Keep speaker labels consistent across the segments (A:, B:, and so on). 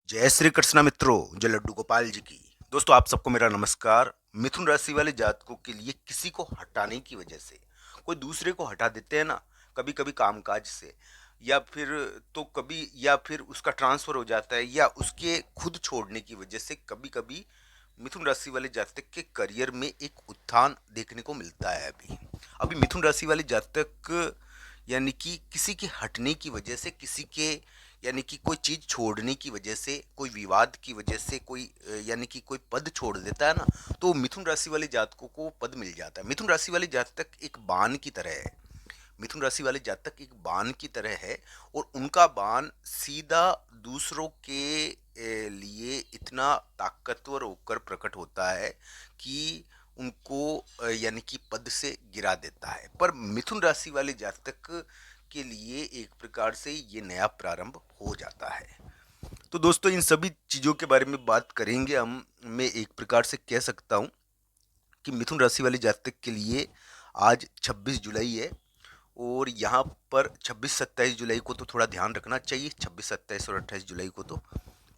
A: जय श्री कृष्ण मित्रों, जय लड्डू गोपाल जी की। दोस्तों, आप सबको मेरा नमस्कार। मिथुन राशि वाले जातकों के लिए किसी को हटाने की वजह से कोई दूसरे को हटा देते हैं ना, कभी कभी कामकाज से, या फिर तो कभी, या फिर उसका ट्रांसफर हो जाता है, या उसके खुद छोड़ने की वजह से कभी कभी मिथुन राशि वाले जातक के करियर में एक उत्थान देखने को मिलता है। अभी अभी मिथुन राशि वाले जातक यानी कि किसी के हटने की वजह से, किसी के यानी कि कोई चीज छोड़ने की वजह से, कोई विवाद की वजह से, कोई यानी कि कोई पद छोड़ देता है ना, तो मिथुन राशि वाले जातकों को पद मिल जाता है। मिथुन राशि वाले जातक एक बाण की तरह है। मिथुन राशि वाले जातक एक बाण की तरह है, और उनका बाण सीधा दूसरों के लिए इतना ताकतवर होकर प्रकट होता है कि उनको यानी कि पद से गिरा देता है। पर मिथुन राशि वाले जातक के लिए एक प्रकार से ये नया प्रारंभ हो जाता है। तो दोस्तों, इन सभी चीज़ों के बारे में बात करेंगे हम। मैं एक प्रकार से कह सकता हूँ कि मिथुन राशि वाले जातक के लिए आज 26 जुलाई है, और यहाँ पर 26-27 जुलाई को तो थोड़ा ध्यान रखना चाहिए। 26, 27 और 28 जुलाई को तो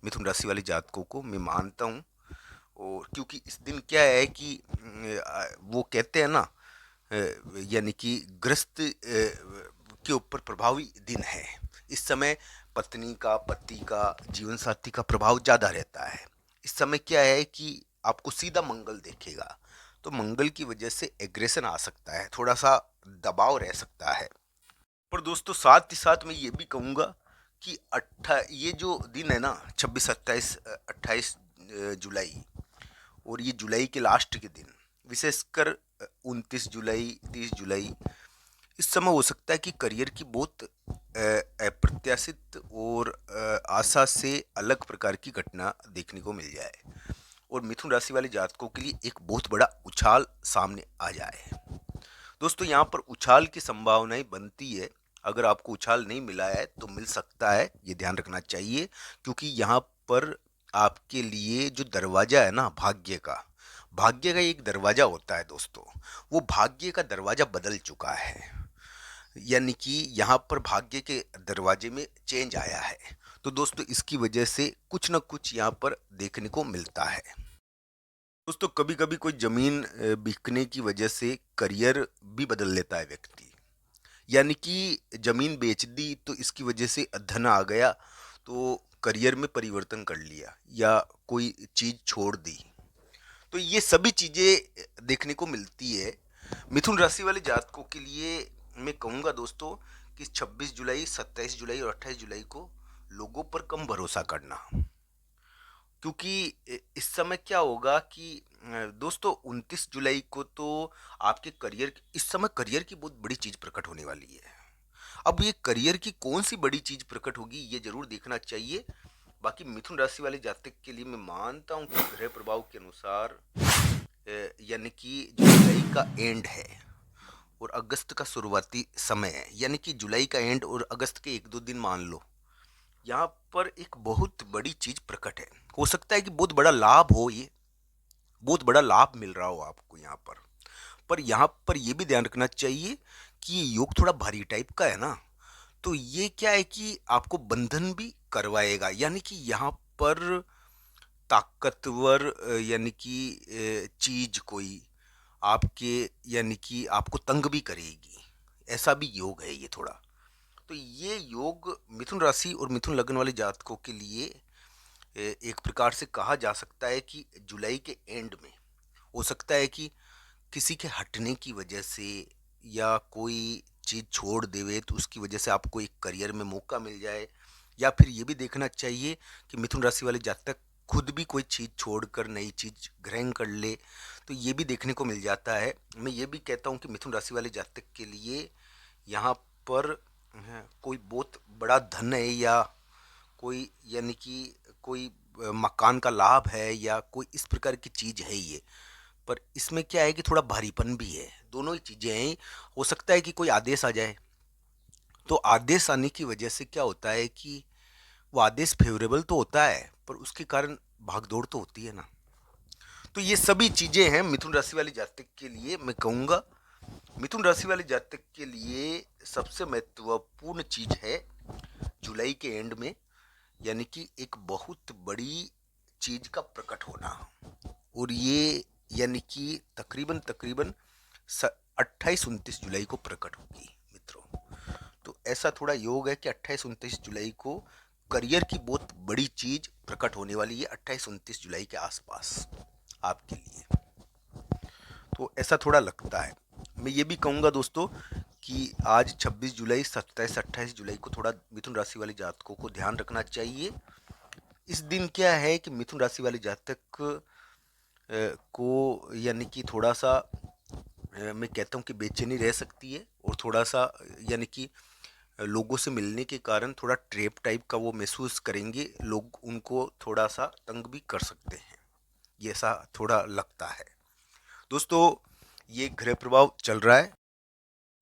A: मिथुन राशि वाले जातकों को मैं मानता हूँ। और क्योंकि इस दिन क्या है कि वो कहते हैं ना, यानी कि ग्रस्त के ऊपर प्रभावी दिन है। इस समय पत्नी का, पति का, जीवन साथी का प्रभाव ज़्यादा रहता है। इस समय क्या है कि आपको सीधा मंगल देखेगा, तो मंगल की वजह से एग्रेशन आ सकता है, थोड़ा सा दबाव रह सकता है। पर दोस्तों, साथ ही साथ मैं ये भी कहूँगा कि ये जो दिन है ना, 26, 27, 28 जुलाई, और ये जुलाई के लास्ट के दिन, विशेषकर 29 जुलाई, 30 जुलाई, इस समय हो सकता है कि करियर की बहुत अप्रत्याशित और आशा से अलग प्रकार की घटना देखने को मिल जाए, और मिथुन राशि वाले जातकों के लिए एक बहुत बड़ा उछाल सामने आ जाए। दोस्तों, यहाँ पर उछाल की संभावनाएं बनती है। अगर आपको उछाल नहीं मिला है तो मिल सकता है, ये ध्यान रखना चाहिए। क्योंकि यहाँ पर आपके लिए जो दरवाजा है ना, भाग्य का एक दरवाजा होता है दोस्तों, वो भाग्य का दरवाजा बदल चुका है। यानी कि यहाँ पर भाग्य के दरवाजे में चेंज आया है। तो दोस्तों, इसकी वजह से कुछ ना कुछ यहाँ पर देखने को मिलता है। दोस्तों, कभी कभी कोई जमीन बिकने की वजह से करियर भी बदल लेता है व्यक्ति। यानी कि जमीन बेच दी तो इसकी वजह से धन आ गया, तो करियर में परिवर्तन कर लिया, या कोई चीज छोड़ दी। तो ये सभी चीजें देखने को मिलती है। मिथुन राशि वाले जातकों के लिए मैं कहूंगा दोस्तों कि 26 जुलाई, 27 जुलाई और 28 जुलाई को लोगों पर कम भरोसा करना। क्योंकि इस समय क्या होगा कि दोस्तों, 29 जुलाई को तो आपके करियर, इस समय करियर की बहुत बड़ी चीज प्रकट होने वाली है। अब ये करियर की कौन सी बड़ी चीज प्रकट होगी, ये जरूर देखना चाहिए। बाकी मिथुन राशि वाले जातक के लिए मैं मानता हूँ कि ग्रह प्रभाव के अनुसार यानी कि जो जुलाई का एंड है और अगस्त का शुरुआती समय है, यानी कि जुलाई का एंड और अगस्त के 1-2 दिन मान लो, यहाँ पर एक बहुत बड़ी चीज प्रकट है। हो सकता है कि बहुत बड़ा लाभ हो, ये बहुत बड़ा लाभ मिल रहा हो आपको यहाँ पर यहाँ पर ये भी ध्यान रखना चाहिए कि ये योग थोड़ा भारी टाइप का है ना। तो ये क्या है कि आपको बंधन भी करवाएगा, यानी कि यहाँ पर ताकतवर यानी कि चीज कोई आपके, यानी कि आपको तंग भी करेगी। ऐसा भी योग है ये थोड़ा। तो ये योग मिथुन राशि और मिथुन लग्न वाले जातकों के लिए एक प्रकार से कहा जा सकता है कि जुलाई के एंड में हो सकता है कि किसी के हटने की वजह से, या कोई चीज़ छोड़ देवे तो उसकी वजह से आपको एक करियर में मौका मिल जाए। या फिर ये भी देखना चाहिए कि मिथुन राशि वाले जातक खुद भी कोई चीज़ छोड़कर नई चीज़ ग्रहण कर ले, तो ये भी देखने को मिल जाता है। मैं ये भी कहता हूँ कि मिथुन राशि वाले जातक के लिए यहाँ पर कोई बहुत बड़ा धन है, या कोई यानी कि कोई मकान का लाभ है, या कोई इस प्रकार की चीज़ है ये। पर इसमें क्या है कि थोड़ा भारीपन भी है, दोनों ही चीज़ें हैं। हो सकता है कि कोई आदेश आ जाए, तो आदेश आने की वजह से क्या होता है कि वो आदेश फेवरेबल तो होता है, पर उसके कारण भागदौड़ तो होती है ना। तो ये सभी चीज़ें हैं मिथुन राशि वाले जातक के लिए। मैं कहूँगा मिथुन राशि वाले जातक के लिए सबसे महत्वपूर्ण चीज़ है जुलाई के एंड में यानी कि एक बहुत बड़ी चीज का प्रकट होना। और ये यानी कि तकरीबन तकरीबन 28-29 जुलाई को प्रकट होगी मित्रों। तो ऐसा थोड़ा योग है कि 28-29 जुलाई को करियर की बहुत बड़ी चीज प्रकट होने वाली है, 28-29 जुलाई के आसपास आपके लिए। तो ऐसा थोड़ा लगता है। मैं ये भी कहूँगा दोस्तों कि आज 26 जुलाई, 27-28 जुलाई को थोड़ा मिथुन राशि वाले जातकों को ध्यान रखना चाहिए। इस दिन क्या है कि मिथुन राशि वाले जातक को यानी कि थोड़ा सा मैं कहता हूँ कि बेचैनी रह सकती है, और थोड़ा सा यानी कि लोगों से मिलने के कारण थोड़ा ट्रेप टाइप का वो महसूस करेंगे, लोग उनको थोड़ा सा तंग भी कर सकते हैं, ये ऐसा थोड़ा लगता है दोस्तों। ये ग्रह प्रभाव चल रहा है।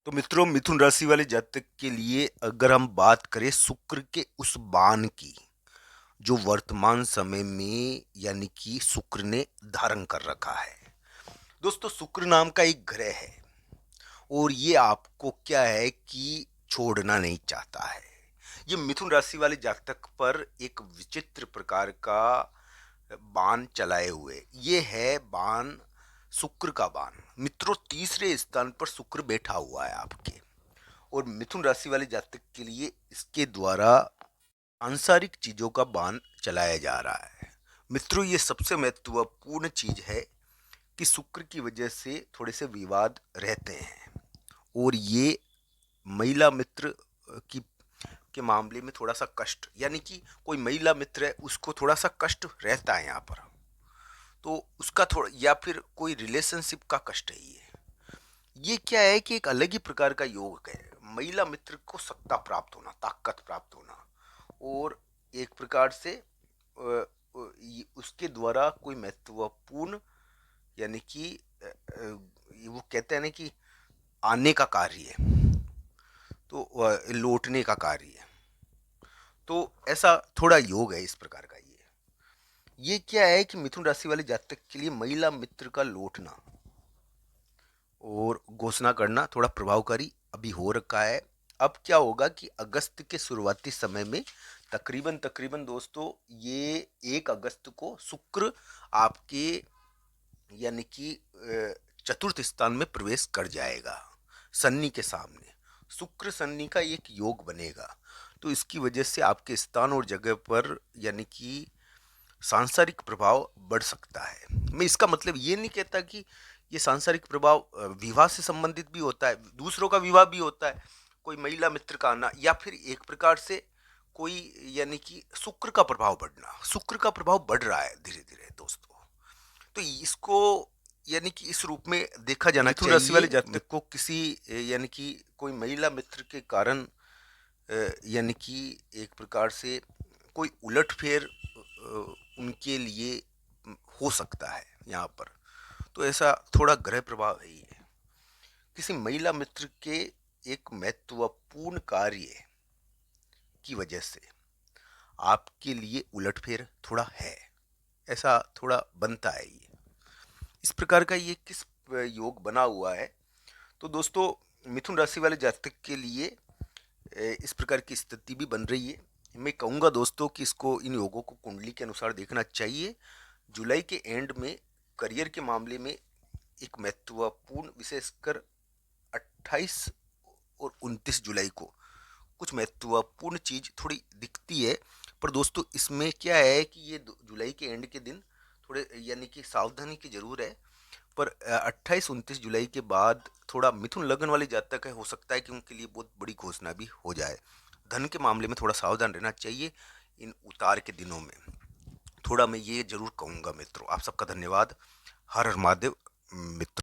A: तो मित्रों, मिथुन राशि वाले जातक के लिए अगर हम बात करें शुक्र के उस बाण की, जो वर्तमान समय में यानी कि शुक्र ने धारण कर रखा है। दोस्तों, शुक्र नाम का एक ग्रह है, और ये आपको क्या है कि छोड़ना नहीं चाहता है। ये मिथुन राशि वाले जातक पर एक विचित्र प्रकार का बाण चलाए हुए, ये है बाण शुक्र का बाण। मित्रों, तीसरे स्थान पर शुक्र बैठा हुआ है आपके, और मिथुन राशि वाले जातक के लिए इसके द्वारा सांसारिक चीजों का बाण चलाया जा रहा है। मित्रों, ये सबसे महत्वपूर्ण चीज है कि शुक्र की वजह से थोड़े से विवाद रहते हैं, और ये महिला मित्र की के मामले में थोड़ा सा कष्ट, यानी कि कोई महिला मित्र है उसको थोड़ा सा कष्ट रहता है यहाँ पर, तो उसका थोड़ा, या फिर कोई रिलेशनशिप का कष्ट है ये क्या है कि एक अलग ही प्रकार का योग है। महिला मित्र को सत्ता प्राप्त होना, ताकत प्राप्त होना, और एक प्रकार से उसके द्वारा कोई महत्वपूर्ण यानी कि वो कहते हैं ना कि आने का कार्य है, तो लौटने का कार्य है। तो ऐसा थोड़ा योग है इस प्रकार का। ये क्या है कि मिथुन राशि वाले जातक के लिए महिला मित्र का लौटना और घोषणा करना थोड़ा प्रभावकारी अभी हो रखा है। अब क्या होगा कि अगस्त के शुरुआती समय में तकरीबन तकरीबन दोस्तों, ये 1 अगस्त को शुक्र आपके यानी कि चतुर्थ स्थान में प्रवेश कर जाएगा। शनि के सामने शुक्र शनि का एक योग बनेगा, तो इसकी वजह से आपके स्थान और जगह पर यानी कि सांसारिक प्रभाव बढ़ सकता है। मैं इसका मतलब ये नहीं कहता कि ये सांसारिक प्रभाव विवाह से संबंधित भी होता है, दूसरों का विवाह भी होता है, कोई महिला मित्र का आना, या फिर एक प्रकार से कोई यानी कि शुक्र का प्रभाव बढ़ना। शुक्र का प्रभाव बढ़ रहा है धीरे धीरे दोस्तों, तो इसको यानी कि इस रूप में देखा जाना चाहिए। मिथुन राशि वाले जातक को किसी यानी कि कोई महिला मित्र के कारण यानी कि एक प्रकार से कोई उलटफेर उनके लिए हो सकता है यहाँ पर, तो ऐसा थोड़ा ग्रह प्रभाव है। ये किसी महिला मित्र के एक महत्वपूर्ण कार्य की वजह से आपके लिए उलटफेर थोड़ा है, ऐसा थोड़ा बनता है। ये इस प्रकार का ये किस योग बना हुआ है, तो दोस्तों मिथुन राशि वाले जातक के लिए इस प्रकार की स्थिति भी बन रही है। मैं कहूँगा दोस्तों कि इसको, इन योगों को कुंडली के अनुसार देखना चाहिए। जुलाई के एंड में करियर के मामले में एक महत्वपूर्ण, विशेषकर 28 और 29 जुलाई को कुछ महत्वपूर्ण चीज थोड़ी दिखती है। पर दोस्तों इसमें क्या है कि ये जुलाई के एंड के दिन थोड़े यानी कि सावधानी की जरूर है। पर 28-29 जुलाई के बाद थोड़ा मिथुन लग्न वाले जातक है, हो सकता है कि उनके लिए बहुत बड़ी घोषणा भी हो जाए। धन के मामले में थोड़ा सावधान रहना चाहिए इन उतार के दिनों में, थोड़ा मैं ये जरूर कहूँगा मित्रों। आप सबका धन्यवाद। हर हर महादेव मित्रों।